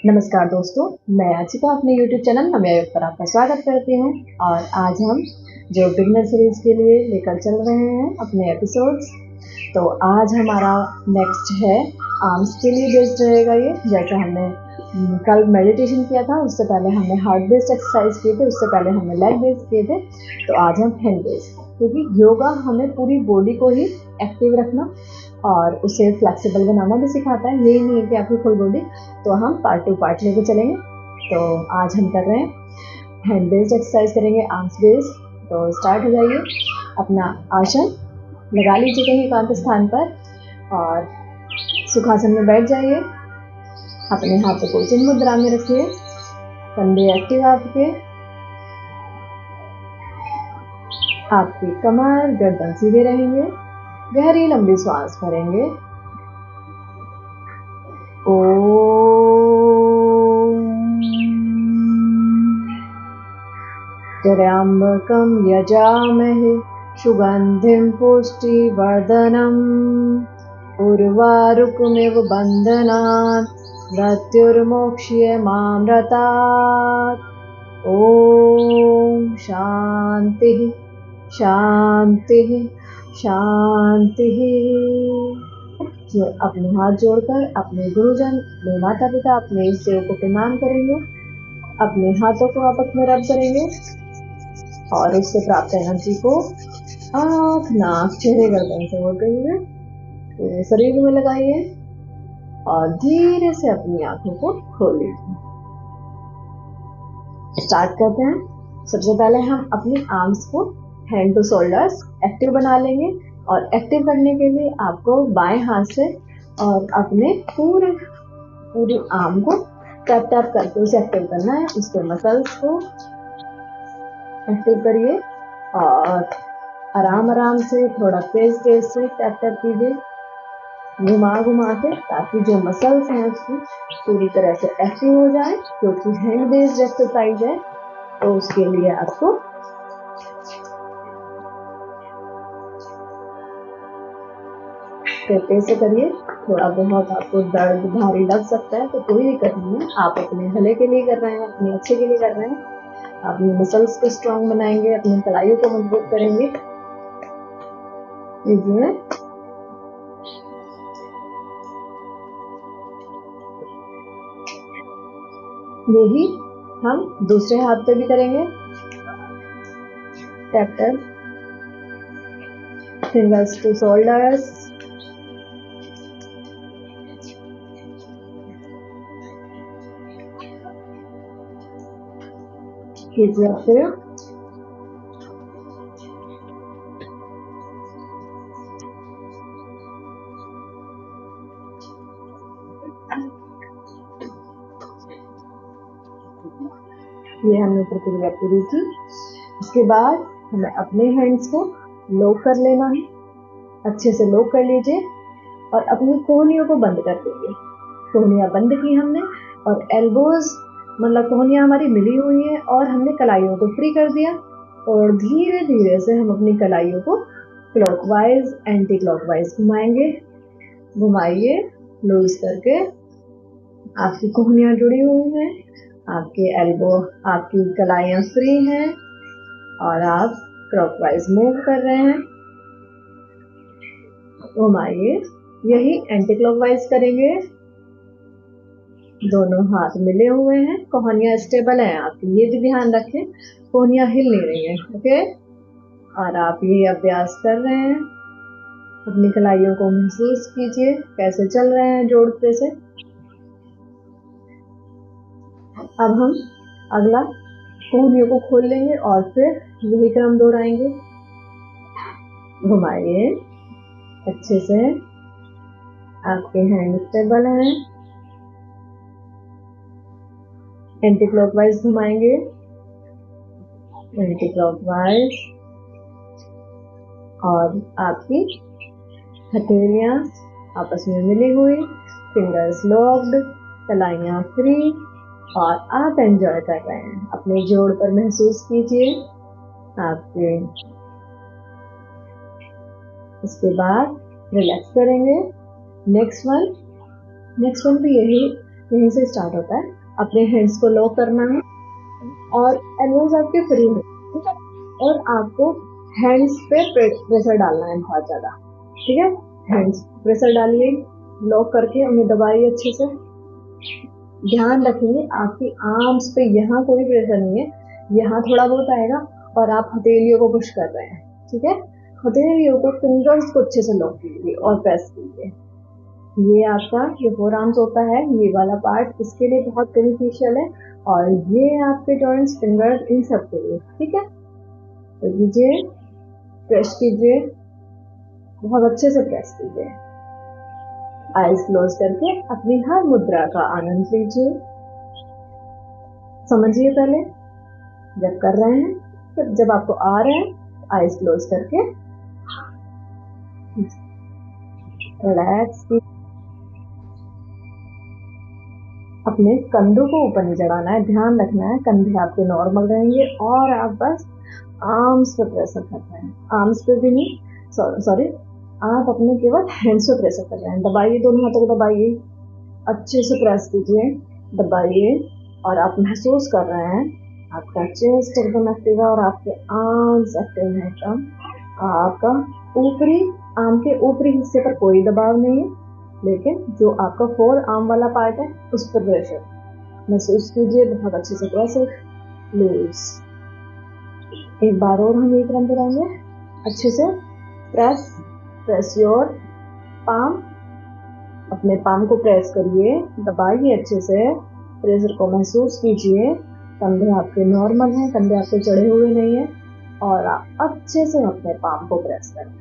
नमस्कार दोस्तों, मैं याचिका अपने YouTube चैनल नव्या योग पर आपका स्वागत करती हूँ। और आज हम जो बिगनर सीरीज के लिए लेकर चल रहे हैं अपने एपिसोड्स, तो आज हमारा नेक्स्ट है आर्म्स के लिए बेस्ड रहेगा। ये जैसा हमने कल मेडिटेशन किया था, उससे पहले हमने हार्ट बेस्ड एक्सरसाइज किए थे, उससे पहले हमने लेग बेस्ड किए थे, तो आज हम हैंड बेस्ड, क्योंकि योगा हमें पूरी बॉडी को ही एक्टिव रखना और उसे फ्लेक्सिबल बनाना भी सिखाता है। यही नहीं है कि आपकी फुल बॉडी, तो हम पार्ट टू पार्ट लेके चलेंगे। तो आज हम कर रहे हैं हैंड बेस्ड एक्सरसाइज, करेंगे आर्म्स बेस्ड। तो स्टार्ट हो जाइए, अपना आसन लगा लीजिए कहीं एकांत स्थान पर और सुखासन में बैठ जाइए। अपने हाथों को चिन्ह मुद्रा में रखिए, कंधे एक्टिव आपकी कमर गर्दन सीधे रहेंगे। गहरी लंबी सांस भरेंगे। त्र्यंबकं यजामहे सुगंधिं पुष्टिवर्धनम् उर्वारुकमिव बन्धनात् मृत्युर्मोक्ष्यमामृतात्। ओम शांति शांति शांति। अपने हाथ जोड़कर अपने गुरुजन, अपने माता पिता, अपने इष्ट देव को प्रणाम करेंगे। अपने हाथों को आपस में रब करेंगे और उससे प्राप्त एनर्जी को आँख, नाक, चेहरे, गर्दन से होते हुए पूरे शरीर में लगाइए और धीरे से अपनी आंखों को खोल लीजिए। स्टार्ट करते हैं। सबसे पहले हम अपनी आर्म्स को हैंड टू शोल्डर्स एक्टिव बना लेंगे और एक्टिव करने के लिए आपको बाएं हाथ से और अपने पूरी आर्म को टैप टैप करके उसे एक्टिव करना है। उसके मसल्स को एक्टिव करिए और आराम से थोड़ा तेज से टैप टैप कीजिए, घुमा के, ताकि जो मसल्स हैं उसकी पूरी तरह से एक्टिव हो जाए। क्योंकि हैंड बेस्ड एक्सरसाइज है, तो उसके लिए आपको तेज से करिए। थोड़ा बहुत आपको दर्द भारी लग सकता है, तो कोई दिक्कत नहीं है। आप अपने भले के लिए कर रहे हैं, अपने अच्छे के लिए कर रहे हैं। अपनी मसल्स को स्ट्रांग बनाएंगे, अपनी कलाइयों को मजबूत करेंगे। यही हम दूसरे हाथ पे भी करेंगे। Tap tap, fingers to shoulders. कीजिए फिर ये हमने प्रक्रिया पूरी की। उसके बाद हमें अपने हैंड्स को लॉक कर लेना है। अच्छे से लॉक कर लीजिए और अपनी कोहनियों को बंद कर दीजिए। कोहनियां बंद की हमने और एल्बोज मतलब कोहनियां हमारी मिली हुई है और हमने कलाइयों को फ्री कर दिया। और धीरे धीरे से हम अपनी कलाइयों को क्लॉकवाइज एंटी क्लॉकवाइज घुमाइए लूज करके। आपकी कोहनियां जुड़ी हुई हैं, आपके एल्बो, आपकी कलाइयां फ्री हैं और आप क्लॉकवाइज मूव कर रहे हैं। घुमाइए। यही एंटी क्लॉकवाइज करेंगे। दोनों हाथ मिले हुए हैं, कोहनियां स्टेबल हैं आपकी, ये भी ध्यान रखें, कोहनियां हिल नहीं रही हैं। ओके, और आप ये अभ्यास कर रहे हैं। अपनी कलाइयों को महसूस कीजिए कैसे चल रहे हैं जोड़ते से। अब हम अगला कोहनियों को खोल लेंगे और फिर यही क्रम दोहराएंगे। घुमाइए अच्छे से, आपके हैंड स्टेबल हैं। एंटी क्लॉकवाइज घुमाएंगे, एंटी क्लॉकवाइज, और आपकी हथेलियां आपस में मिली हुई, फिंगर्स लॉक्ड, कलाइयां फ्री, और आप एंजॉय कर रहे हैं। अपने जोड़ पर महसूस कीजिए आपके। इसके बाद रिलैक्स करेंगे। नेक्स्ट वन भी यही यहीं से स्टार्ट होता है। अपने हैंड्स को लॉक करना है और एल्बोज आपके फ्री हैं, ठीक है। और आपको हैंड्स पे प्रेशर डालना है बहुत ज़्यादा, ठीक है। हैंड्स प्रेशर डालिए, लॉक करके उन्हें दबाइए अच्छे से। ध्यान रखिए आपकी आर्म्स पे यहाँ कोई प्रेशर नहीं है, यहाँ थोड़ा बहुत आएगा और आप हथेलियों को पुश कर रहे हैं, ठीक है। हथेलियों को, फिंगर्स को अच्छे से लॉक कीजिए और प्रेस कीजिए। ये आपका जो फोर आर्म्स होता है, ये वाला पार्ट इसके लिए बहुत बेनिफिशियल है, और ये आपके जॉइंट्स, फिंगर्स, इन सब के लिए, ठीक है। तो कीजिए, प्रेस कीजिए, बहुत अच्छे से प्रेस कीजिए। आईज क्लोज करके अपनी हर मुद्रा का आनंद लीजिए। समझिए पहले जब कर रहे हैं, तो जब आपको आ रहे हैं आईज क्लोज करके रिलैक्स कीजिए। अपने कंधों को ऊपर नहीं चढ़ाना है, ध्यान रखना है कंधे आपके नॉर्मल रहेंगे और आप बस आर्म्स पे प्रेशर कर रहे हैं। आर्म्स पे भी नहीं, सॉरी, आप अपने केवल हैंड्स पे प्रेशर कर रहे हैं। दबाइए, दोनों हाथों को दबाइए, अच्छे से प्रेस कीजिए, दबाइए। और आप महसूस कर रहे हैं आपका चेस्ट एकदम एक्टिव है और आपके आर्म्स एक्टिव हैं एकदम। आपका ऊपरी आर्म के ऊपरी हिस्से पर कोई दबाव नहीं है, लेकिन जो आपका फोर आर्म वाला पार्ट है उस पर प्रेशर महसूस कीजिए। बहुत अच्छे से प्रेशर लूज। एक बार और हम ये क्रम कराएंगे। अच्छे से प्रेस योर पाम। अपने पाम को प्रेस करिए, दबाइए अच्छे से, प्रेशर को महसूस कीजिए। कंधे आपके नॉर्मल हैं, कंधे आपके चढ़े हुए नहीं है, और आप अच्छे से अपने पाम को प्रेस करें,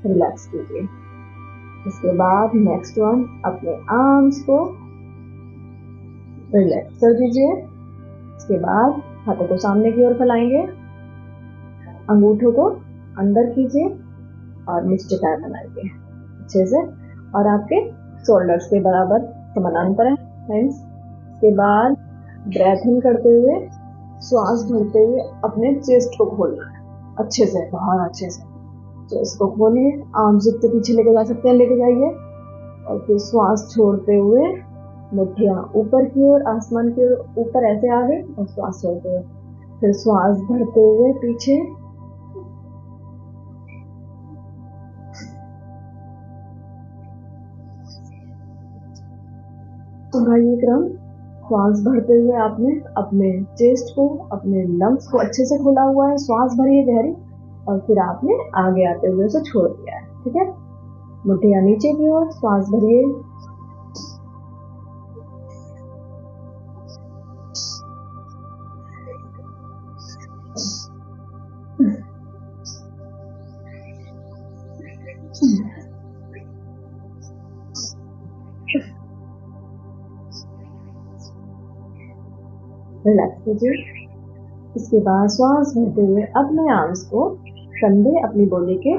रिलैक्स कीजिए। इसके बाद नेक्स्ट वन, अपने आर्म्स को रिलैक्स कर दीजिए। इसके बाद हाथों को सामने की ओर फैलाएंगे, अंगूठों को अंदर कीजिए और निश्चिताय बनाइए अच्छे से, और आपके शोल्डर्स के बराबर समानांतर है हैंड्स। इसके बाद ब्रेथ इन करते हुए, श्वास भरते हुए अपने चेस्ट को खोलना है अच्छे से, बहुत अच्छे से चेस्ट को खोलिए। आर्म जितने पीछे लेके जा सकते हैं लेके जाइए, और फिर श्वास छोड़ते हुए मुट्ठियां ऊपर की ओर, आसमान के ऊपर ऐसे आगे, और श्वास छोड़ते हुए फिर श्वास भरते हुए पीछे। ये क्रम श्वास भरते हुए आपने अपने चेस्ट को, अपने लंग्स को अच्छे से खोला हुआ है, श्वास भरिए गहरी, और फिर आपने आगे आते हुए उसे छोड़ दिया है, ठीक है। मुट्ठियां नीचे की ओर, श्वास भरिए, रिलैक्स कीजिए। इसके बाद श्वास भरते हुए अपने आर्म्स को, कंधे अपनी बॉडी के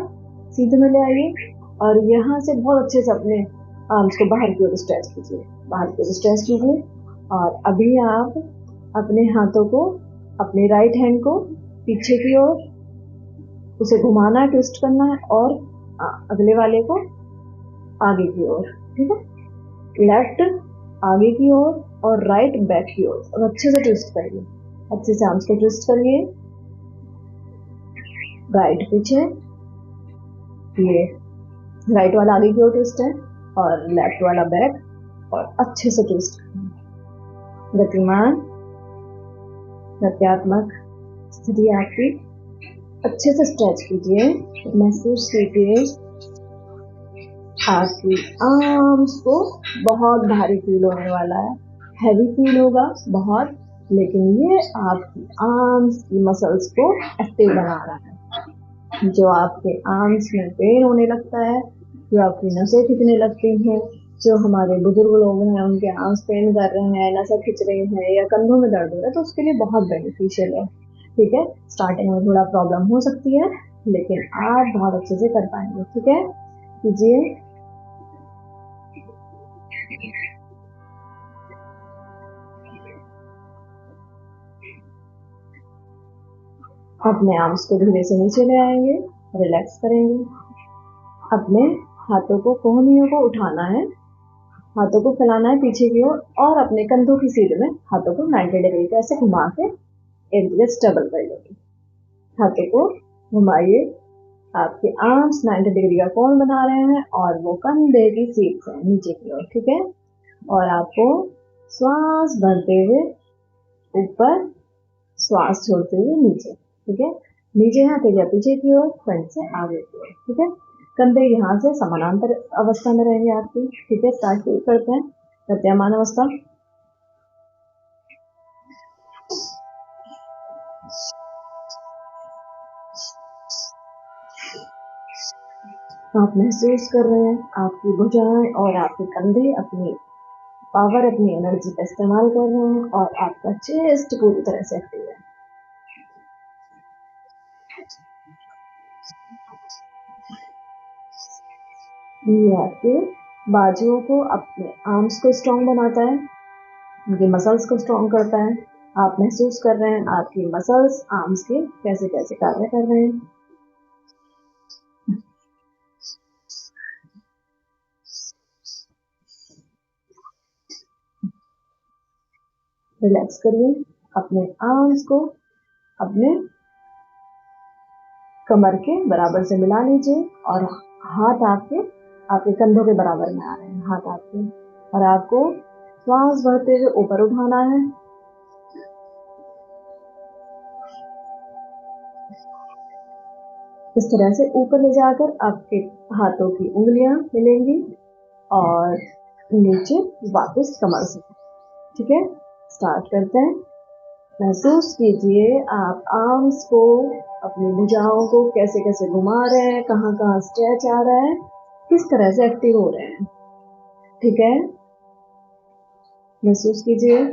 सीधे में ले आइए, और यहाँ से बहुत अच्छे से अपने आर्म्स को बाहर की ओर स्ट्रेच कीजिए, बाहर की ओर स्ट्रेच कीजिए। और अभी आप अपने हाथों को, अपने राइट हैंड को पीछे की ओर उसे घुमाना है, ट्विस्ट करना है, और अगले वाले को आगे की ओर, ठीक है। लेफ्ट आगे की ओर और राइट बैक की ओर, और अच्छे से ट्विस्ट करिए, अच्छे से आर्म्स को ट्विस्ट करिए। राइट पीछे, ये राइट वाला आगे की ओर ट्विस्ट है, और लेफ्ट वाला बैक, और अच्छे से ट्विस्ट करिए। गतिमान प्रत्यात्मक स्थिति आपकी, अच्छे से स्ट्रेच कीजिए, महसूस कीजिए आपकी आर्म्स को। बहुत भारी फील होने वाला है, हैवी फील होगा बहुत, लेकिन ये आपकी आर्म्स की मसल्स को एक्टिव बना रहा है। जो आपके आर्म्स में पेन होने लगता है, जो आपकी नसें खिंचने लगती हैं, जो हमारे बुजुर्ग लोग हैं उनके आर्म्स पेन कर रहे हैं, नसें खिंच रही हैं, या कंधों में दर्द हो रहा है, तो उसके लिए बहुत बेनिफिशियल है, ठीक है। स्टार्टिंग में थोड़ा प्रॉब्लम हो सकती है, लेकिन आप बहुत अच्छे से कर पाएंगे, ठीक है। कीजिए, अपने आर्म्स को धीरे से नीचे ले आएंगे, रिलैक्स करेंगे। अपने हाथों को, कोहनियों को उठाना है, हाथों को फैलाना है पीछे की ओर और अपने कंधों की सीध में हाथों को 90 डिग्री पे ऐसे घुमा के एक जगह स्टेबल कर लेंगे। हाथों को घुमाइए, आपके आर्म्स 90 डिग्री का कोण बना रहे हैं और वो कंधे की सीध से नीचे की ओर, ठीक है। और आपको श्वास भरते हुए ऊपर, श्वास छोड़ते हुए नीचे, ठीक है। नीचे हाथ या पीछे की ओर, फ्रंट से आगे की ओर, ठीक है। कंधे यहाँ से समानांतर अवस्था में रहेंगे आपकी, ठीक है। स्टार्ट करते हैं प्रत्यामान अवस्था। आप महसूस कर रहे हैं आपकी भुजाएं और आपके कंधे अपनी पावर, अपनी एनर्जी का इस्तेमाल कर रहे हैं और आपका चेस्ट पूरी तरह से एक्टिव है। ये आपके बाजुओं को, अपने आर्म्स को स्ट्रॉन्ग बनाता है, उनके मसल्स को स्ट्रॉन्ग करता है। आप महसूस कर रहे हैं आपकी मसल्स आर्म्स के कैसे कैसे कार्य कर रहे हैं। रिलैक्स करिए, अपने आर्म्स को अपने कमर के बराबर से मिला लीजिए और हाथ आपके आपके कंधों के बराबर में आ रहे हैं हाथ आपके, और आपको श्वास भरते हुए ऊपर उठाना है। इस तरह से ऊपर ले जाकर आपके हाथों की उंगलियां मिलेंगी और नीचे वापस कमर से, ठीक है। स्टार्ट करते हैं। महसूस कीजिए आप आर्म्स को, अपनी भुजाओं को कैसे कैसे घुमा रहे हैं, कहाँ कहाँ स्ट्रेच आ रहा है, किस तरह से एक्टिव हो रहे हैं, ठीक है। महसूस कीजिए।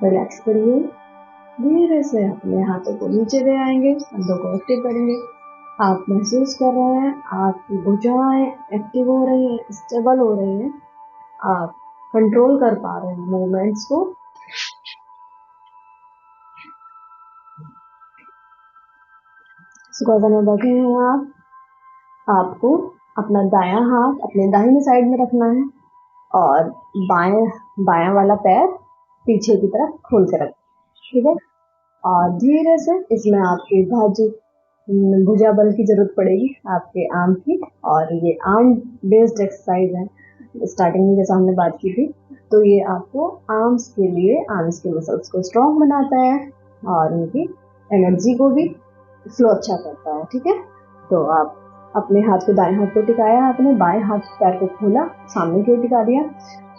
रिलैक्स करिए, धीरे से अपने हाथों को नीचे ले आएंगे, कंधों को एक्टिव करेंगे। आप महसूस कर रहे हैं आपकी भुजाएं एक्टिव हो रही हैं, स्टेबल हो रही हैं, आप कंट्रोल कर पा रहे हैं मूवमेंट्स को। सुखासन में बैठे हैं आप, आपको अपना दायां हाथ अपने दाहिनी साइड में रखना है और बायां वाला पैर पीछे की तरफ खोल कर रखना, ठीक है। और धीरे से इसमें आपके भुजा बल की जरूरत पड़ेगी, आपके आर्म की, और ये आर्म बेस्ड एक्सरसाइज है। स्टार्टिंग में जैसा हमने बात की थी, तो ये आपको आर्म्स के लिए, आर्म्स के मसल्स को स्ट्रॉन्ग बनाता है और उनकी एनर्जी को भी फ्लो अच्छा करता है, ठीक है। तो आप अपने हाथ को, दाएं हाथ को टिकाया आपने, बाएं हाथ पैर को खोला, सामने की ओर टिका दिया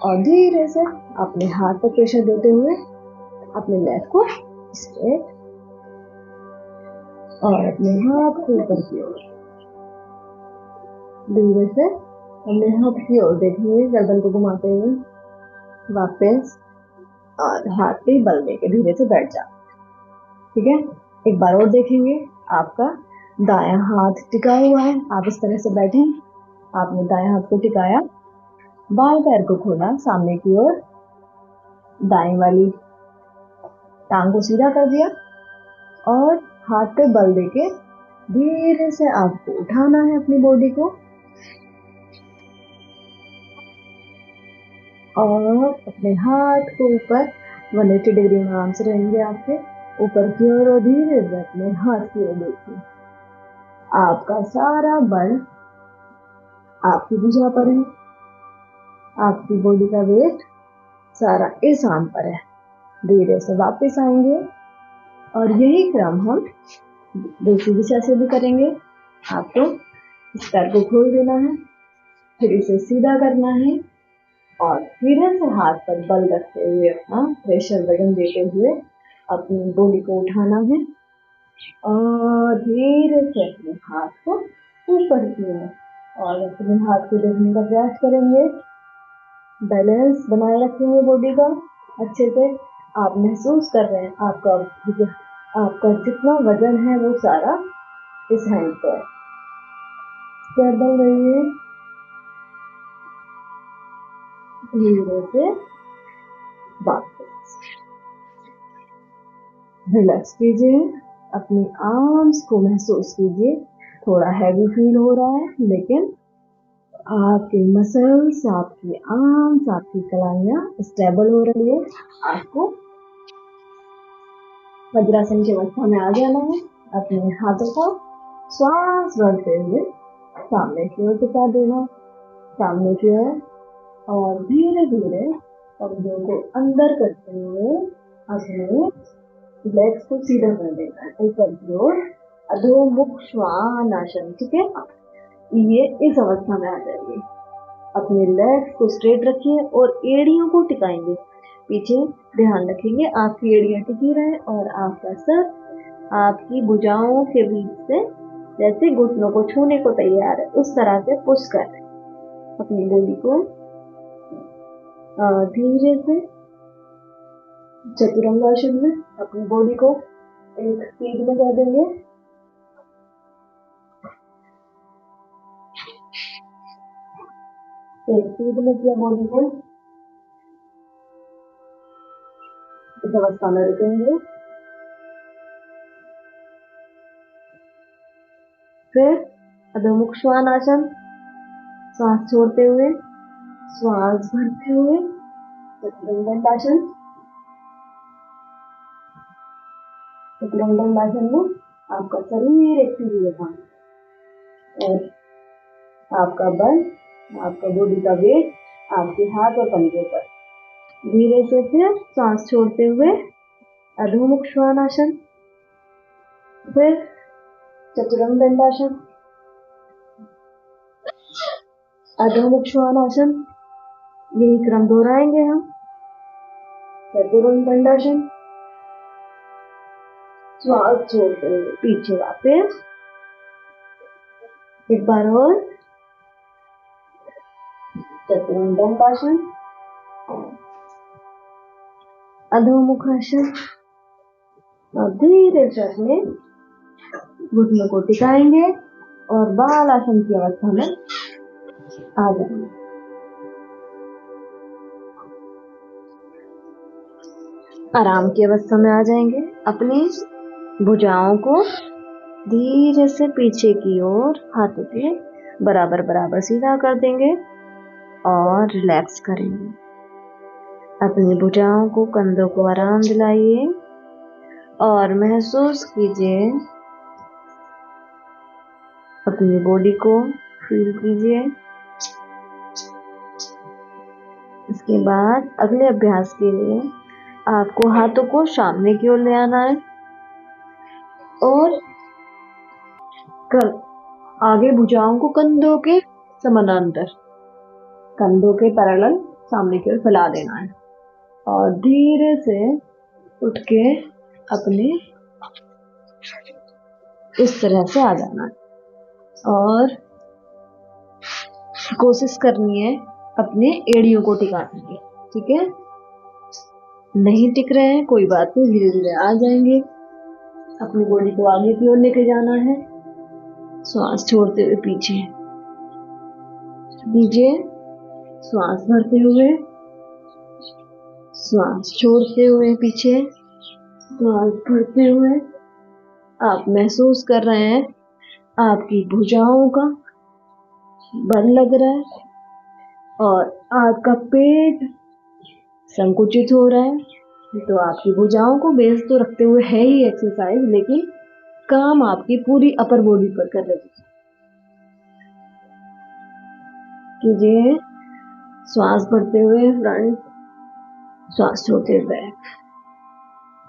और धीरे से अपने हाथ पर प्रेशर देते हुए अपने लेग को स्ट्रेट और अपने हाथ को ऊपर की ओर धीरे से अपने हाथ की ओर देखेंगे, गर्दन को घुमाते हुए वापस, और हाथ पे बल देके धीरे से बैठ जाओ, ठीक है। एक बार और देखेंगे, आपका दायां हाथ टिका हुआ है, आप इस तरह से बैठे, आपने दायां हाथ को टिकाया, बाएं पैर को खोला सामने की ओर, दाएं वाली टांग को सीधा कर दिया और हाथ पे बल देके धीरे से आपको उठाना है अपनी बॉडी को, और अपने हाथ को ऊपर 180 डिग्री में आराम से रहेंगे आपके ऊपर की ओर, और धीरे से अपने हाथ की ओर देखिए। आपका सारा बल आपकी भुजा पर है, आपकी बॉडी का वेट सारा इस आर्म पर है। धीरे से वापस आएंगे और यही क्रम हम दूसरी दिशा से भी करेंगे। आपको इस पैर को खोल देना है, फिर इसे सीधा करना है और धीरे से हाथ पर बल रखते हुए अपना प्रेशर वजन देते हुए अपनी बॉडी को उठाना है और धीरे से अपने हाथ को ऊपर की ओर और अपने हाथ को देखने का प्रयास करेंगे। बैलेंस बनाए रखेंगे बॉडी का अच्छे से, आप महसूस कर रहे हैं आपका आपका जितना वजन है वो सारा इस हैंड पे है। स्टेबल रहिए, धीरे से वापस रिलैक्स कीजिए, अपनी आर्म्स को महसूस कीजिए। थोड़ा हैवी फील हो रहा है, लेकिन आपके मसल्स, आपकी आर्म्स, आपकी कलाइयाँ स्टेबल हो रही है। आपको वज्रासन की अवस्था में आ जाना है। अपने हाथों को श्वास भरते हुए सामने की ओर टिका देना, सामने की ओर, और धीरे धीरे कमरों को अंदर करते हुए अपने लेग्स को सीधा कर देना है ऊपर की ओर, अधोमुख श्वानासन। ठीक है, ये इस अवस्था में आ जाइए। अपने लेग्स को स्ट्रेट रखिए और एड़ियों को टिकाएंगे पीछे। ध्यान रखेंगे आपकी एड़ियां टिकी रहे और आपका सर आपकी भुजाओं के बीच से जैसे घुटनों को छूने को तैयार है उस तरह से पुश कर रहे हैं। अपनी बॉडी को धीरे से चतुरंगासन में अपनी बॉडी को एक स्पीड में कर देंगे। एक स्पीड में किया बॉडी को, इस अवस्था में रुकेंगे। फिर अधोमुख श्वानासन, श्वास छोड़ते हुए, श्वास भरते हुए चतुरंगासन। चतुरंगासन में आपका शरीर एक सीधी रेखा में और आपका बल, आपका बॉडी का वेट आपके हाथ और पंजे पर। धीरे से फिर सांस छोड़ते हुए अधोमुख श्वानासन, फिर चतुरंग दंडासन, अधोमुख श्वानासन, यही क्रम दोहराएंगे हम। चतुरंग दंडासन, श्वास छोड़ते हुए पीछे वापस, एक बार और चतुरंग दंडासन, अधोमुख आसन, और धीरे से अपने घुटनों को टिकाएंगे और बालासन की अवस्था में आ जाएंगे। आराम की अवस्था में आ जाएंगे। अपनी भुजाओं को धीरे से पीछे की ओर हाथों के बराबर बराबर सीधा कर देंगे और रिलैक्स करेंगे। अपनी भुजाओं को, कंधों को आराम दिलाइए और महसूस कीजिए, अपनी बॉडी को फील कीजिए। इसके बाद अगले अभ्यास के लिए आपको हाथों को सामने की ओर ले आना है और आगे भुजाओं को कंधों के समानांतर, कंधों के पैरेलल सामने की ओर फैला देना है और धीरे से उठ के अपने इस तरह से आ जाना है और कोशिश करनी है अपने एड़ियों को टिकाने की। ठीक है, नहीं टिक रहे हैं कोई बात नहीं, धीरे धीरे आ जाएंगे। अपनी बॉडी को आगे की ओर लेके जाना है, श्वास छोड़ते हुए पीछे दीजिए, श्वास भरते हुए, श्वास छोड़ते हुए पीछे, श्वास भरते हुए। आप महसूस कर रहे हैं आपकी भुजाओं का बल लग रहा है और आपका पेट संकुचित हो रहा है। तो आपकी भुजाओं को बेस तो रखते हुए है ही एक्सरसाइज, लेकिन काम आपकी पूरी अपर बॉडी पर कर रही है। कीजिए, श्वास भरते हुए फ्रंट, श्वास छोड़ते हुए बैक,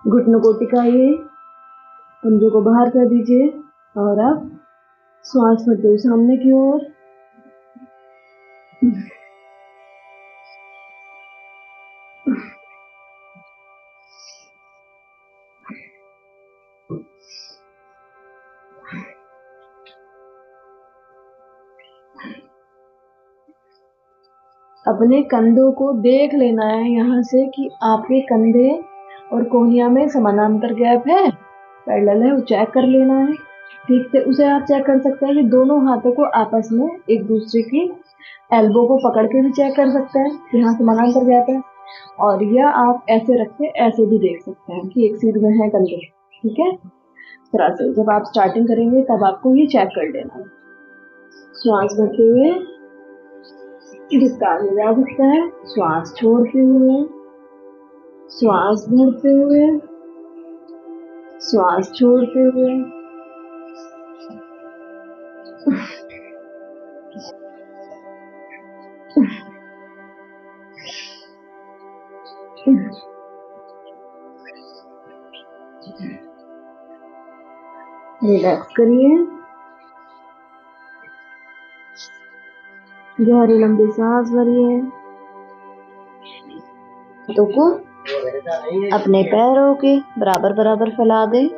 घुटनों को टिकाइए, पंजों को बाहर कर दीजिए और अब श्वास भरते हुए सामने की ओर। अपने कंधों को देख लेना है यहाँ से कि आपके कंधे और कोहनिया में समानांतर गैप है, पैरेलल है, वो चेक कर लेना है। ठीक से उसे आप चेक कर सकते हैं कि दोनों हाथों को आपस में एक दूसरे की एल्बो को पकड़ के भी चेक कर सकते हैं कि हाँ समानांतर गैप है। और यह आप ऐसे रख के ऐसे भी देख सकते हैं कि एक सीध में है कंधे। ठीक है, इस तरह से जब आप स्टार्टिंग करेंगे तब आपको ये चेक कर लेना है। श्वास भरते हुए विस्तार हो जा सकता है, श्वास छोड़ते हुए, श्वास भरते हुए, श्वास छोड़ते हुए। रिलैक्स करिए, गहरी लंबी सांस भरिए, हाथों को अपने पैरों के बराबर बराबर फैला दें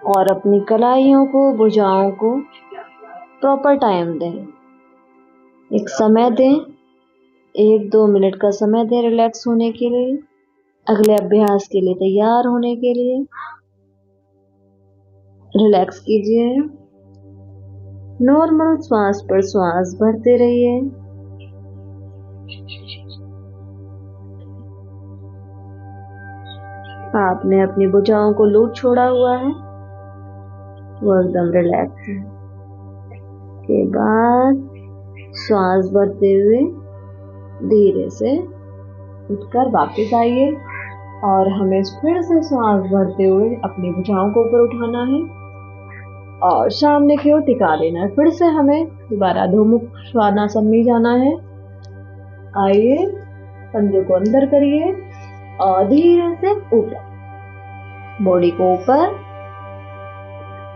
और अपनी कलाइयों को, भुजाओं को प्रॉपर टाइम दें। एक समय दें, 1-2 मिनट का समय दें रिलैक्स होने के लिए, अगले अभ्यास के लिए तैयार होने के लिए। रिलैक्स कीजिए, नॉर्मल श्वास पर श्वास भरते रहिए। आपने अपनी भुजाओं को लूट छोड़ा हुआ है, वो एकदम रिलैक्स है। के बाद श्वास भरते हुए धीरे से उठकर वापस आइए और हमें फिर से श्वास भरते हुए अपनी भुजाओं को ऊपर उठाना है और सामने की ओर टिका देना है। फिर से हमें दोबारा अधोमुख श्वानासन में जाना है। आइए, पंजों को अंदर करिए और धीरे से ऊपर, बॉडी को ऊपर,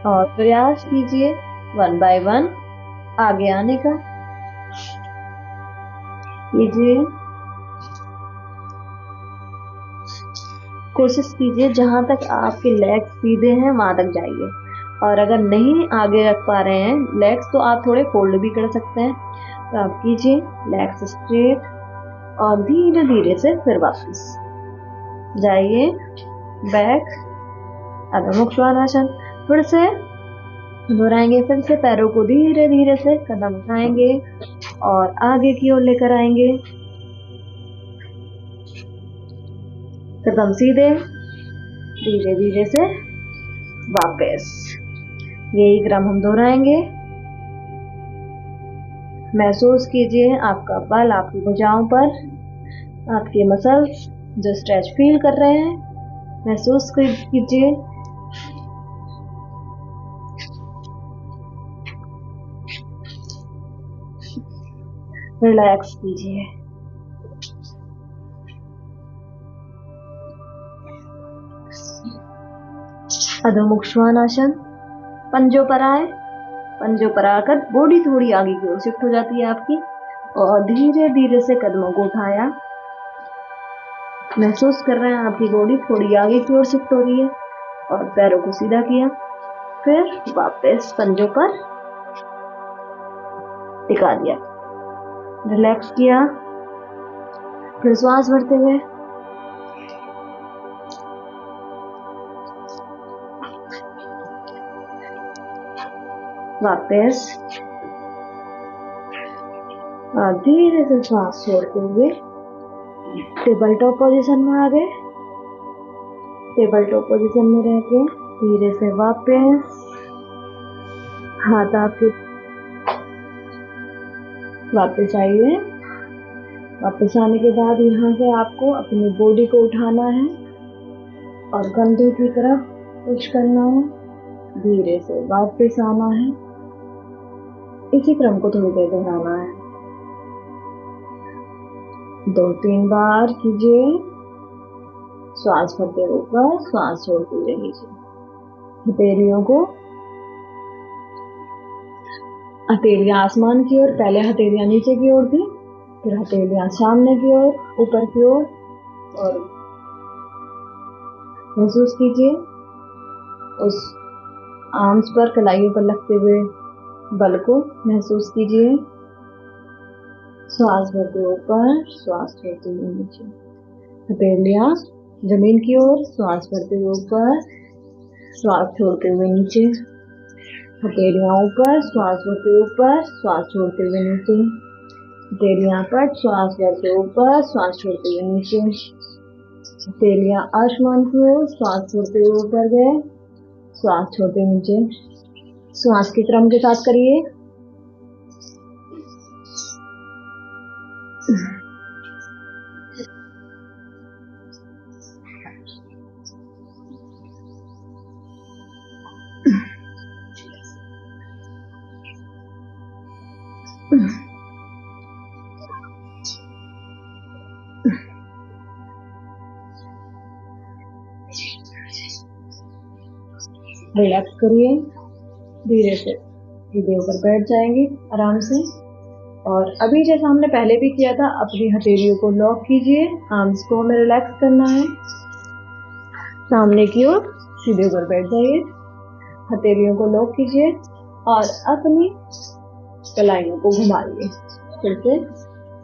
और प्रयास कीजिए 1 बाय 1 आगे आने का कीजिए। कोशिश कीजिए जहां तक आपके लेग्स सीधे हैं वहां तक जाइए, और अगर नहीं आगे रख पा रहे हैं लेग्स तो आप थोड़े फोल्ड भी कर सकते हैं। तो आप कीजिए लेग्स स्ट्रेट और धीरे धीरे से फिर वापस जाइए बैक, अधोमुख श्वानासन। फिर से दोहराएंगे, फिर से पैरों को धीरे धीरे से कदम उठाएंगे और आगे की ओर लेकर आएंगे, कदम सीधे, धीरे धीरे से वापस। यही क्रम हम दोहराएंगे। महसूस कीजिए आपका बल आपकी भुजाओं पर, आपके मसल्स जो स्ट्रेच फील कर रहे हैं, महसूस कीजिए। रिलैक्स कीजिए। अधोमुख श्वानासन, पंजों पर आए, पंजों पर आकर बॉडी थोड़ी आगे की ओर शिफ्ट हो जाती है आपकी, और धीरे धीरे से कदमों को उठाया। महसूस कर रहे हैं आपकी बॉडी थोड़ी आगे की ओर शिफ्ट हो रही है, और पैरों को सीधा किया, फिर वापस पंजों पर टिका दिया, रिलैक्स किया। फिर श्वास भरते हुए वापस, और धीरे से श्वास छोड़ते हुए टेबल टॉप पोजीशन में आ गए। टेबल टॉप पोजीशन में रह के धीरे से वापस, हाथ आपके वापस आइए। वापस आने के बाद यहाँ से आपको अपनी बॉडी को उठाना है और कंधों की तरफ पुश करना है, धीरे से वापस आना है। इसी क्रम को थोड़ी देर दोहराना है, 2-3 बार कीजिए। श्वास भरते हुए ऊपर, श्वास छोड़ते हुए नीचे। हथेलियों को, हथेलियां आसमान की ओर, पहले हथेलियां नीचे की ओर थी, फिर हथेलियां सामने की ओर, ऊपर की ओर, और महसूस कीजिए उस आर्म्स पर, कलाइयों पर लगते हुए बल को महसूस कीजिए। श्वास भरते हुए ऊपर, श्वास छोड़ते हुए नीचे। हथेलियां जमीन की ओर श्वास भरते हुए ऊपर, श्वास छोड़ते हुए नीचे, हथेलियां ऊपर, श्वास भरते हुए ऊपर, श्वास छोड़ते हुए नीचे, हथेलियां कट, श्वास भरते ऊपर, श्वास छोड़ते हुए नीचे, हथेलियां आसमान की ओर, श्वास छोड़ते हुए ऊपर गए, श्वास छोड़ते हुए नीचे। श्वास के क्रम के साथ करिए। रिलैक्स करिए, धीरे से सीधे ऊपर बैठ जाएंगे आराम से। और अभी जैसा हमने पहले भी किया था, अपनी हथेलियों को लॉक कीजिए, आर्म्स को हमें रिलैक्स करना है। सामने की ओर सीधे ऊपर बैठ जाइए, हथेलियों को लॉक कीजिए और अपनी कलाइयों को घुमाइए। फिर से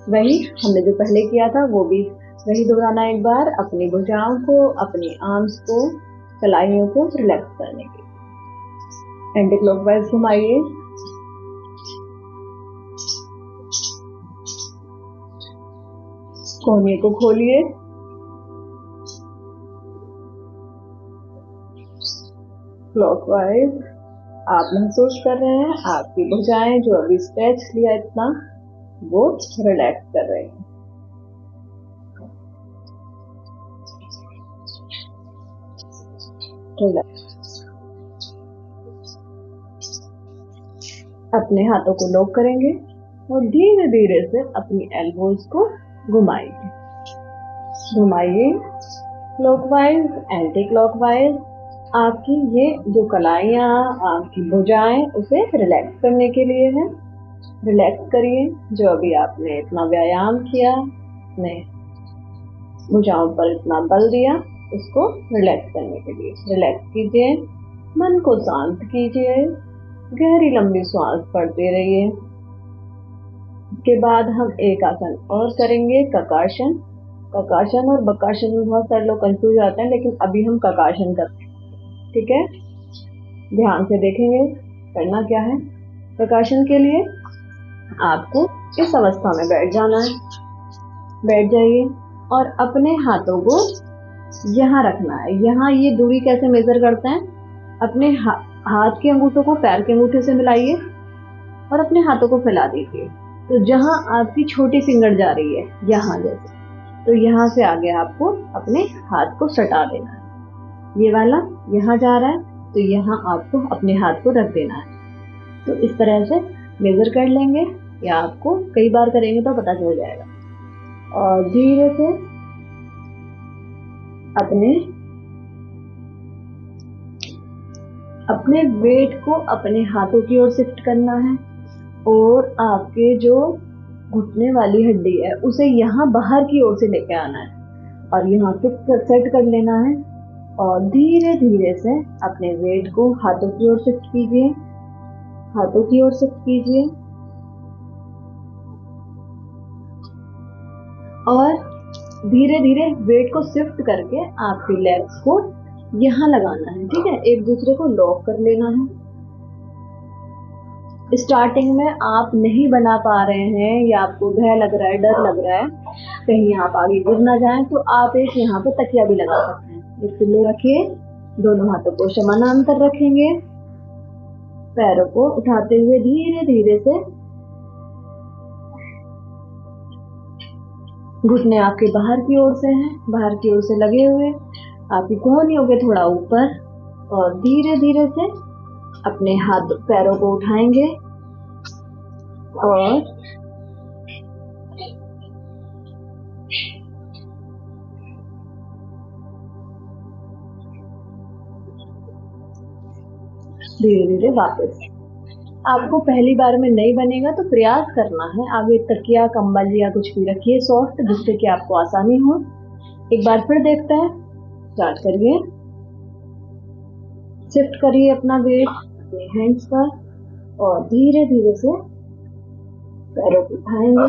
वही हमने जो पहले किया था वो भी वही दोहराना एक बार, अपनी भुजाओं को, अपनी आर्म्स को, कलाइयों को रिलैक्स करने के लिए एंटी क्लॉकवाइज घुमाइए। कोहनी को खोलिए, क्लॉकवाइज। आप महसूस कर रहे हैं आपकी भुजाएं जो अभी स्ट्रेच लिया इतना, वो रिलैक्स कर रहे हैं। अपने हाथों को लॉक करेंगे और धीरे धीरे से अपनी एल्बोज को घुमाइए, घुमाइए क्लॉकवाइज, एंटी क्लॉकवाइज। आपकी ये जो कलाइयाँ, आपकी भुजाएं, उसे रिलैक्स करने के लिए है। रिलैक्स करिए। जो अभी आपने इतना व्यायाम किया, अपने भुजाओं पर इतना बल दिया, उसको रिलैक्स करने के लिए रिलैक्स कीजिए। मन को शांत कीजिए, गहरी लंबी श्वास भरते रहिए। इसके बाद हम एक आसन और करेंगे, ककासन। ककासन और बकासन में बहुत सारे लोग कंफ्यूज आते हैं, लेकिन अभी हम ककासन करते हैं, ठीक है। ध्यान से देखेंगे करना क्या है। ककासन के लिए आपको इस अवस्था में बैठ जाना है, बैठ जाइए और अपने हाथों को यहाँ रखना है। यहाँ ये दूरी कैसे मेजर करते हैं, अपने हाथ के अंगूठों को पैर के अंगूठे से मिलाइए और अपने हाथों को फैला दीजिए। तो जहाँ आपकी छोटी फिंगर जा रही है, यहाँ जैसे, तो यहाँ से आगे आपको अपने हाथ को सटा देना है। ये वाला यहाँ जा रहा है, तो यहाँ आपको अपने हाथ को रख देना है। तो इस तरह से मेजर कर लेंगे, या आपको कई बार करेंगे तो पता चल जाएगा। और धीरे से अपने वेट को अपने हाथों की ओर शिफ्ट करना है और आपके जो घुटने वाली हड्डी है उसे यहाँ बाहर की ओर से लेके आना है और यहाँ सेट कर लेना है। और धीरे धीरे से अपने वेट को हाथों की ओर शिफ्ट कीजिए, हाथों की ओर शिफ्ट कीजिए और धीरे धीरे वेट को शिफ्ट करके आपकी लेग्स को यहाँ लगाना है, ठीक है। एक दूसरे को लॉक कर लेना है। स्टार्टिंग में आप नहीं बना पा रहे हैं या आपको भय लग रहा है, डर लग रहा है कहीं आप आगे गिर ना जाएं, तो आप एक यहाँ पे तकिया भी लगा सकते हैं। एक पिल्लो रखिए, दोनों हाथों को समानांतर रखेंगे, पैरों को उठाते हुए धीरे धीरे से घुटने आपके बाहर की ओर से हैं, बाहर की ओर से लगे हुए, आपकी कोहनियों के थोड़ा ऊपर, और धीरे धीरे से अपने हाथ पैरों को उठाएंगे और धीरे धीरे वापस। आपको पहली बार में नहीं बनेगा तो प्रयास करना है, आगे तकिया, कंबल या कुछ भी रखिए सॉफ्ट, जिससे कि आपको आसानी हो। एक बार फिर देखते हैं, स्टार्ट करिए। शिफ्ट करिए अपना वेट अपने हैंड्स पर और धीरे धीरे से पैरों को उठाएंगे।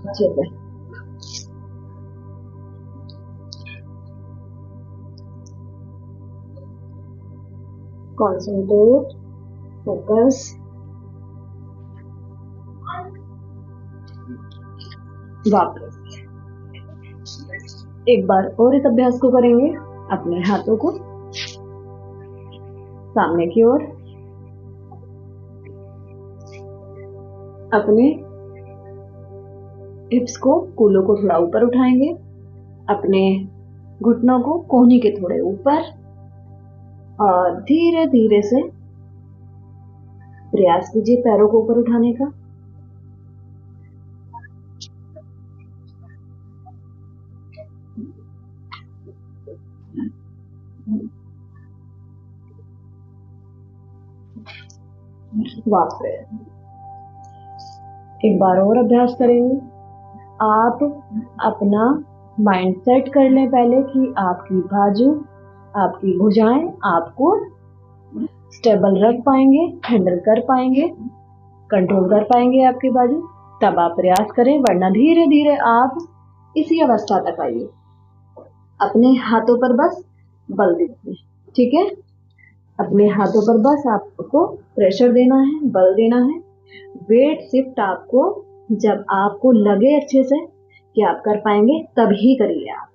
अच्छे से concentrate, focus. वापस एक बार और इस अभ्यास को करेंगे। अपने हाथों को सामने की ओर, अपने हिप्स को, कूल्हों को थोड़ा ऊपर उठाएंगे, अपने घुटनों को कोहनी के थोड़े ऊपर, और धीरे धीरे से प्रयास कीजिए पैरों को ऊपर उठाने का। वापस एक बार और अभ्यास करेंगे। आप अपना माइंड सेट कर लें पहले कि आपकी बाजू, आपकी भुजाएं आपको स्टेबल रख पाएंगे, हैंडल कर पाएंगे, कंट्रोल कर पाएंगे आपकी बाजू। तब आप प्रयास करें, वरना धीरे धीरे आप इसी अवस्था तक आइए। अपने हाथों पर बस बल दीजिए, ठीक है? अपने हाथों पर बस आपको प्रेशर देना है, बल देना है। वेट शिफ्ट आपको जब आपको लगे अच्छे से कि आप कर पाएंगे तभी करिए आप,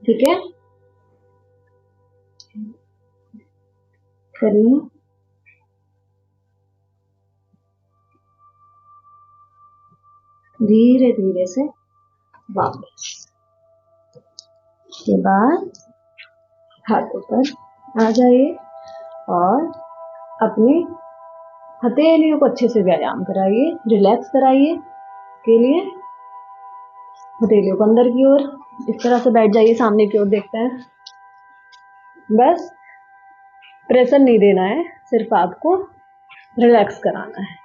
ठीक है? करिए। धीरे धीरे से वापस के बाद हाथों पर आ जाइए और अपनी हथेलियों को अच्छे से व्यायाम कराइए, रिलैक्स कराइए। के लिए हथेलियों को अंदर की ओर इस तरह से बैठ जाइए, सामने की ओर देखते हैं। बस प्रेशर नहीं देना है, सिर्फ आपको रिलैक्स कराना है।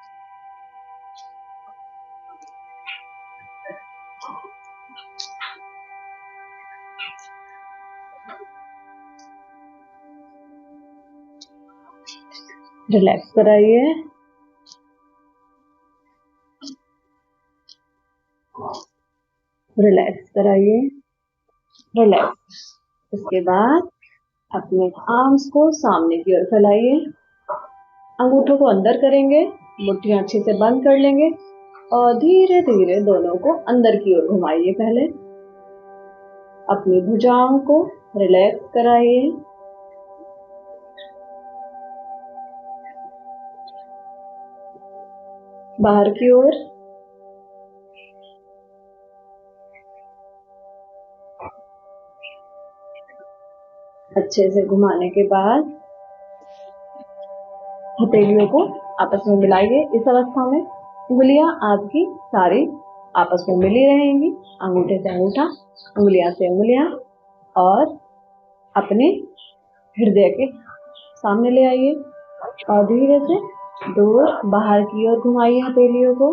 रिलैक्स कराइए। रिलैक्स कराइए। रिलैक्स। इसके बाद अपने आर्म्स को सामने की ओर फैलाइए, अंगूठों को अंदर करेंगे, मुट्ठियां अच्छे से बंद कर लेंगे और धीरे धीरे दोनों को अंदर की ओर घुमाइए। पहले अपनी भुजाओं को रिलैक्स कराइए। बाहर की ओर अच्छे से घुमाने के बाद हथेलियों को आपस में मिलाइए। इस अवस्था में उंगलियां आपकी सारी आपस में मिली रहेंगी, अंगूठे से अंगूठा, उंगलियां से उंगलियां, और अपने हृदय के सामने ले आइए और धीरे से दूर बाहर की ओर घुमाइए हथेलियों को।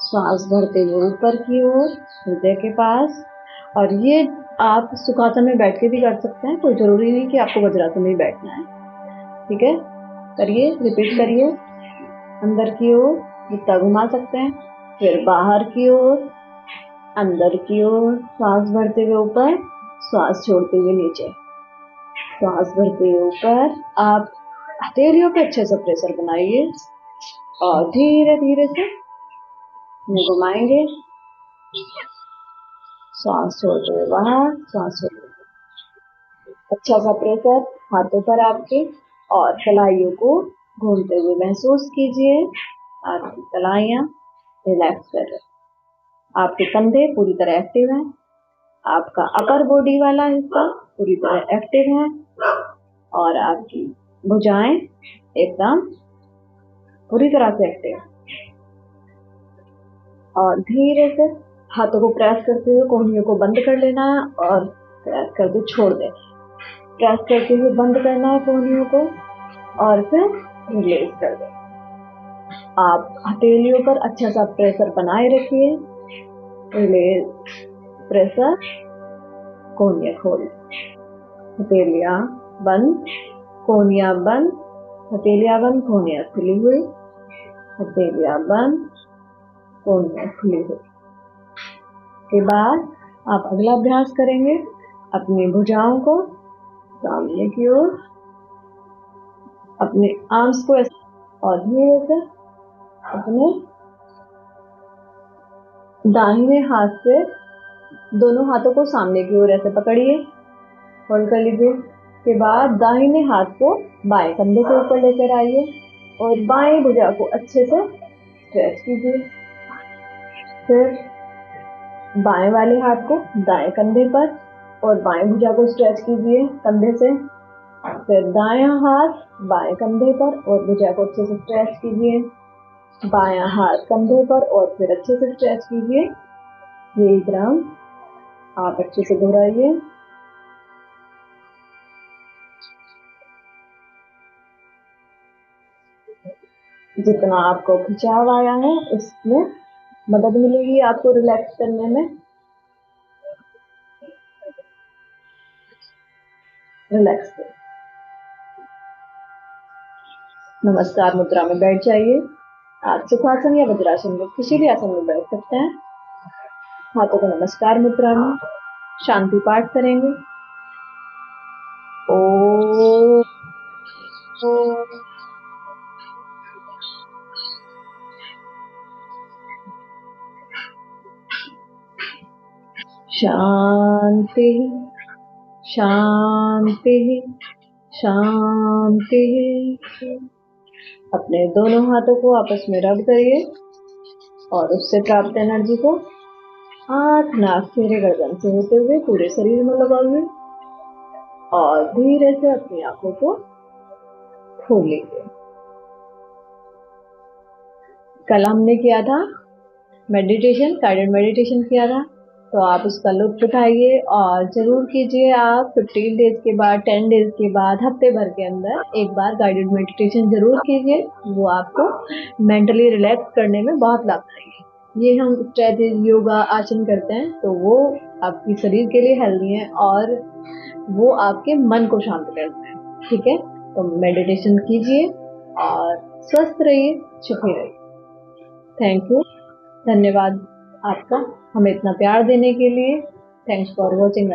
श्वास भरते हुए ऊपर की ओर हृदय के पास। और ये आप सुखासन में बैठ के भी कर सकते हैं, कोई जरूरी नहीं कि आपको वज्रासन में ही बैठना है, ठीक है? करिए, रिपीट करिए। अंदर की ओर जितना घुमा सकते हैं, फिर बाहर की ओर, अंदर की ओर, श्वास भरते हुए ऊपर, श्वास छोड़ते हुए नीचे, श्वास भरते हुए ऊपर। आप हथेलियों पे अच्छे से प्रेशर बनाइए और धीरे धीरे से घुमाएंगे। श्वास छोड़ते हुए बाहर, श्वास छोड़ते हुए। अच्छा सा प्रेशर हाथों पर आपके, और कलाइयों को घूमते हुए महसूस कीजिए। आपकी कलाइयां रिलैक्स कर रहे, आपके कंधे पूरी तरह एक्टिव हैं, आपका अपर बॉडी वाला हिस्सा पूरी तरह एक्टिव है, और आपकी भुजाएं एकदम पूरी तरह से एक्टिव। और धीरे से हाथों को प्रेस करते हुए कोहनियों को बंद कर लेना है और प्रेस करके छोड़ देना है। प्रेस करते हुए बंद करना है कोहनियों को और फिर रिलीज कर देना। आप हथेलियों पर अच्छा सा प्रेशर बनाए रखिए। रिलीज, प्रेशर, कोहनियां खोल, हथेलियां बंद, कोहनियां बंद, हथेलियां बंद, कोहनियां खुली हुई, हथेलियां बंद, कोहनियां खुली हुई। के बाद आप अगला अभ्यास करेंगे। अपनी भुजाओं को सामने की ओर अपने आर्म्स को और धीरे से अपने दाहिने हाथ से दोनों हाथों को सामने की ओर ऐसे पकड़िए, होल्ड कर लीजिए। के बाद दाहिने हाथ को बाएं कंधे के ऊपर लेकर आइए और बाएं भुजा को अच्छे से स्ट्रेच कीजिए। फिर बाएं वाले हाथ को दाएं कंधे पर और बाएं भुजा को स्ट्रेच कीजिए कंधे से। फिर दायां हाथ बाएं कंधे पर और भुजा को अच्छे से स्ट्रेच कीजिए। बायां हाथ कंधे पर और फिर अच्छे से स्ट्रेच कीजिए। ये क्रम आप अच्छे से दोहराइए। जितना आपको खिंचाव आया है उसमें मदद मिलेगी आपको रिलैक्स करने में। रिलैक्स करें। नमस्कार मुद्रा में बैठ जाइए। आप सुखासन या वज्रासन में किसी भी आसन में बैठ सकते हैं। हाथों को नमस्कार मुद्रा में शांति पाठ करेंगे। ओम शांति शांति शांति। अपने दोनों हाथों को आपस में रब करिए और उससे प्राप्त एनर्जी को आंख नाक चेहरे गर्दन से होते हुए पूरे शरीर में लगाइए और धीरे से अपनी आंखों को खोल लीजिए। कल हमने किया था मेडिटेशन, गाइडेड मेडिटेशन किया था, तो आप उसका लुत्फ उठाइए और जरूर कीजिए। आप 15 डेज के बाद, 10 डेज के बाद, हफ्ते भर के अंदर एक बार गाइडेड मेडिटेशन जरूर कीजिए। वो आपको मेंटली रिलैक्स करने में बहुत लाभदायक है। ये हम स्ट्रेचेज, योगा, आसन करते हैं तो वो आपके शरीर के लिए हेल्दी है और वो आपके मन को शांत करते हैं। ठीक है, तो मेडिटेशन कीजिए और स्वस्थ रहिए, सुखी रहिए। थैंक यू, धन्यवाद आपका हमें इतना प्यार देने के लिए। Thanks for watching.